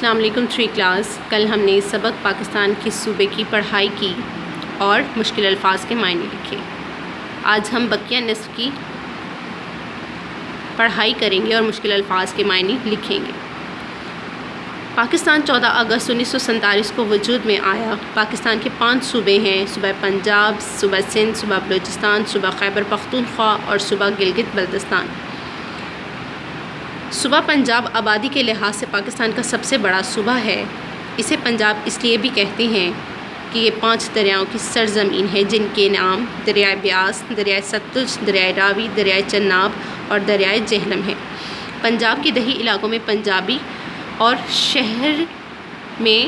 السلام علیکم 3 کلاس۔ کل ہم نے سبق پاکستان کے صوبے کی پڑھائی کی اور مشکل الفاظ کے معنی لکھے۔ آج ہم بقیہ نصف کی پڑھائی کریں گے اور مشکل الفاظ کے معنی لکھیں گے۔ پاکستان 14 اگست 1947 کو وجود میں آیا۔ پاکستان کے 5 صوبے ہیں: صوبہ پنجاب، صوبہ سندھ، صوبہ بلوچستان، صوبہ خیبر پختونخوا اور صوبہ گلگت بلتستان۔ صوبہ پنجاب آبادی کے لحاظ سے پاکستان کا سب سے بڑا صوبہ ہے۔ اسے پنجاب اس لیے بھی کہتے ہیں کہ یہ 5 دریاؤں کی سرزمین ہے، جن کے نام دریائے بیاس، دریائے ستلج، دریائے راوی، دریائے چناب اور دریائے جہلم ہیں۔ پنجاب کے دیہی علاقوں میں پنجابی اور شہر میں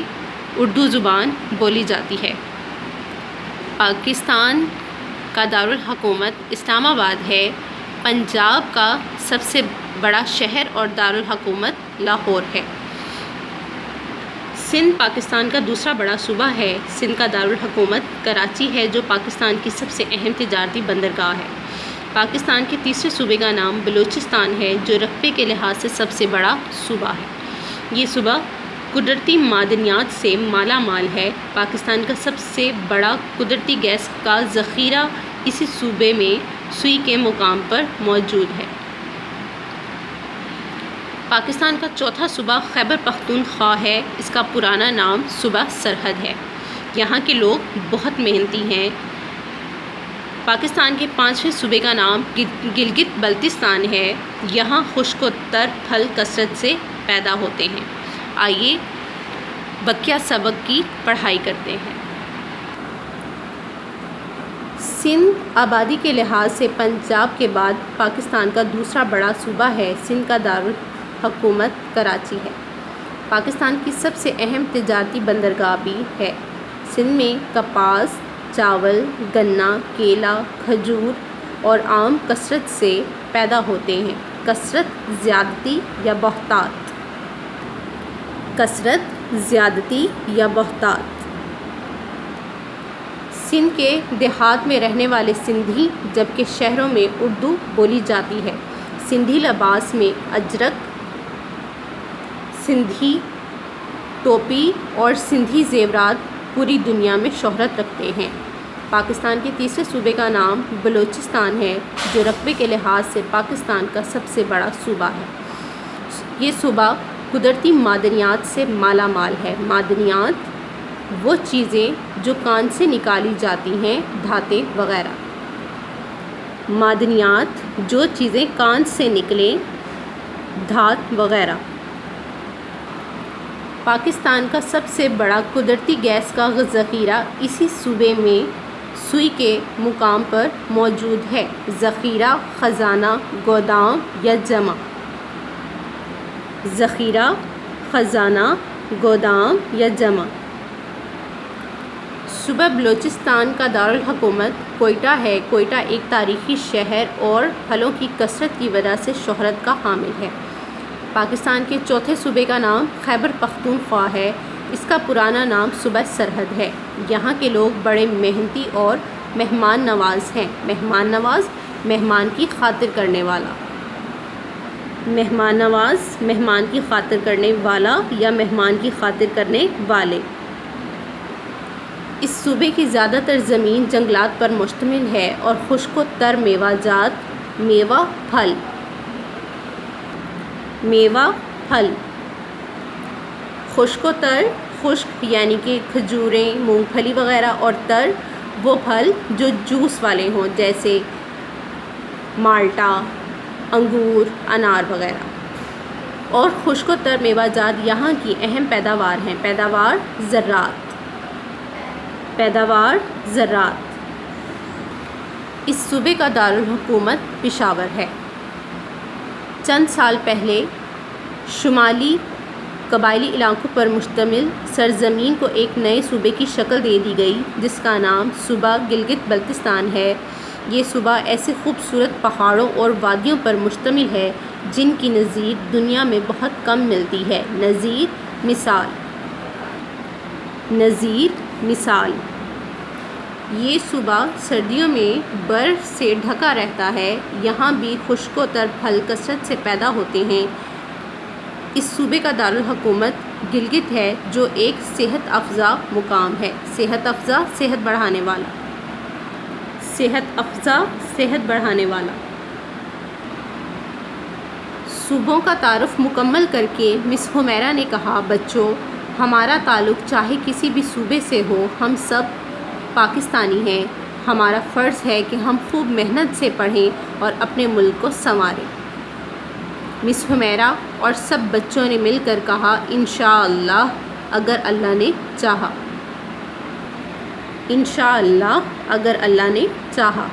اردو زبان بولی جاتی ہے۔ پاکستان کا دارالحکومت اسلام آباد ہے۔ پنجاب کا سب سے بڑا شہر اور دارالحکومت لاہور ہے۔ سندھ پاکستان کا دوسرا بڑا صوبہ ہے۔ سندھ کا دارالحکومت کراچی ہے، جو پاکستان کی سب سے اہم تجارتی بندرگاہ ہے۔ پاکستان کے تیسرے صوبے کا نام بلوچستان ہے، جو رقبے کے لحاظ سے سب سے بڑا صوبہ ہے۔ یہ صوبہ قدرتی معدنیات سے مالا مال ہے۔ پاکستان کا سب سے بڑا قدرتی گیس کا ذخیرہ اسی صوبے میں سوئی کے مقام پر موجود ہے۔ پاکستان کا چوتھا صوبہ خیبر پختونخوا ہے۔ اس کا پرانا نام صوبہ سرحد ہے۔ یہاں کے لوگ بہت محنتی ہیں۔ پاکستان کے 5ویں صوبے کا نام گلگت بلتستان ہے۔ یہاں خشک و تر پھل کثرت سے پیدا ہوتے ہیں۔ آئیے بقیہ سبق کی پڑھائی کرتے ہیں۔ سندھ آبادی کے لحاظ سے پنجاب کے بعد پاکستان کا دوسرا بڑا صوبہ ہے۔ سندھ کا دارالحکومت کراچی ہے۔ پاکستان کی سب سے اہم تجارتی بندرگاہ بھی ہے۔ سندھ میں کپاس، چاول، گنا، کیلا، کھجور اور آم کثرت سے پیدا ہوتے ہیں۔ کثرت، زیادتی یا بہتات۔ کثرت، زیادتی یا بہتات۔ سندھ کے دیہات میں رہنے والے سندھی، جبکہ شہروں میں اردو بولی جاتی ہے۔ سندھی لباس میں اجرک، سندھی ٹوپی اور سندھی زیورات پوری دنیا میں شہرت رکھتے ہیں۔ پاکستان کے تیسرے صوبے کا نام بلوچستان ہے، جو رقبے کے لحاظ سے پاکستان کا سب سے بڑا صوبہ ہے۔ یہ صوبہ قدرتی معدنیات سے مالا مال ہے۔ معدنیات وہ چیزیں جو کان سے نکالی جاتی ہیں، دھاتیں وغیرہ۔ معدنیات جو چیزیں کان سے نکلیں، دھات وغیرہ۔ پاکستان کا سب سے بڑا قدرتی گیس کا ذخیرہ اسی صوبے میں سوئی کے مقام پر موجود ہے۔ ذخیرہ، خزانہ، گودام یا جمع۔ ذخیرہ، خزانہ، گودام یا جمع۔ صوبہ بلوچستان کا دارالحکومت کوئٹہ ہے۔ کوئٹہ ایک تاریخی شہر اور پھلوں کی کثرت کی وجہ سے شہرت کا حامل ہے۔ پاکستان کے چوتھے صوبے کا نام خیبر پختونخوا ہے۔ اس کا پرانا نام صوبہ سرحد ہے۔ یہاں کے لوگ بڑے محنتی اور مہمان نواز ہیں۔ مہمان نواز، مہمان کی خاطر کرنے والا۔ مہمان نواز، مہمان کی خاطر کرنے والا یا مہمان کی خاطر کرنے والے۔ اس صوبے کی زیادہ تر زمین جنگلات پر مشتمل ہے اور خشک و تر میوہ جات، میوہ پھل۔ میوہ پھل۔ خشک و تر، خشک یعنی کہ کھجوریں، مونگ پھلی وغیرہ، اور تر وہ پھل جو جوس والے ہوں، جیسے مالٹا، انگور، انار وغیرہ۔ اور خشک و تر میوہ جات یہاں کی اہم پیداوار ہیں۔ پیداوار، زراعت۔ پیداوار، زراعت۔ اس صوبے کا دارالحکومت پشاور ہے۔ چند سال پہلے شمالی قبائلی علاقوں پر مشتمل سرزمین کو ایک نئے صوبے کی شکل دے دی گئی، جس کا نام صوبہ گلگت بلتستان ہے۔ یہ صوبہ ایسے خوبصورت پہاڑوں اور وادیوں پر مشتمل ہے جن کی نظیر دنیا میں بہت کم ملتی ہے۔ نظیر، مثال۔ نظیر، مثال۔ یہ صوبہ سردیوں میں برف سے ڈھکا رہتا ہے۔ یہاں بھی خشک و تر پھل کثرت سے پیدا ہوتے ہیں۔ اس صوبے کا دارالحکومت گلگت ہے جو ایک صحت افزا مقام ہے۔ صحت افزا، صحت بڑھانے والا، صحت افزا، صحت بڑھانے والا۔ صوبوں کا تعارف مکمل کر کے مس حمیرہ نے کہا، بچوں، ہمارا تعلق چاہے کسی بھی صوبے سے ہو، ہم سب پاکستانی ہیں۔ ہمارا فرض ہے کہ ہم خوب محنت سے پڑھیں اور اپنے ملک کو سنواریں۔ مس حمیرہ اور سب بچوں نے مل کر کہا، انشاءاللہ اگر اللہ نے چاہا، انشاءاللہ اگر اللہ نے چاہا۔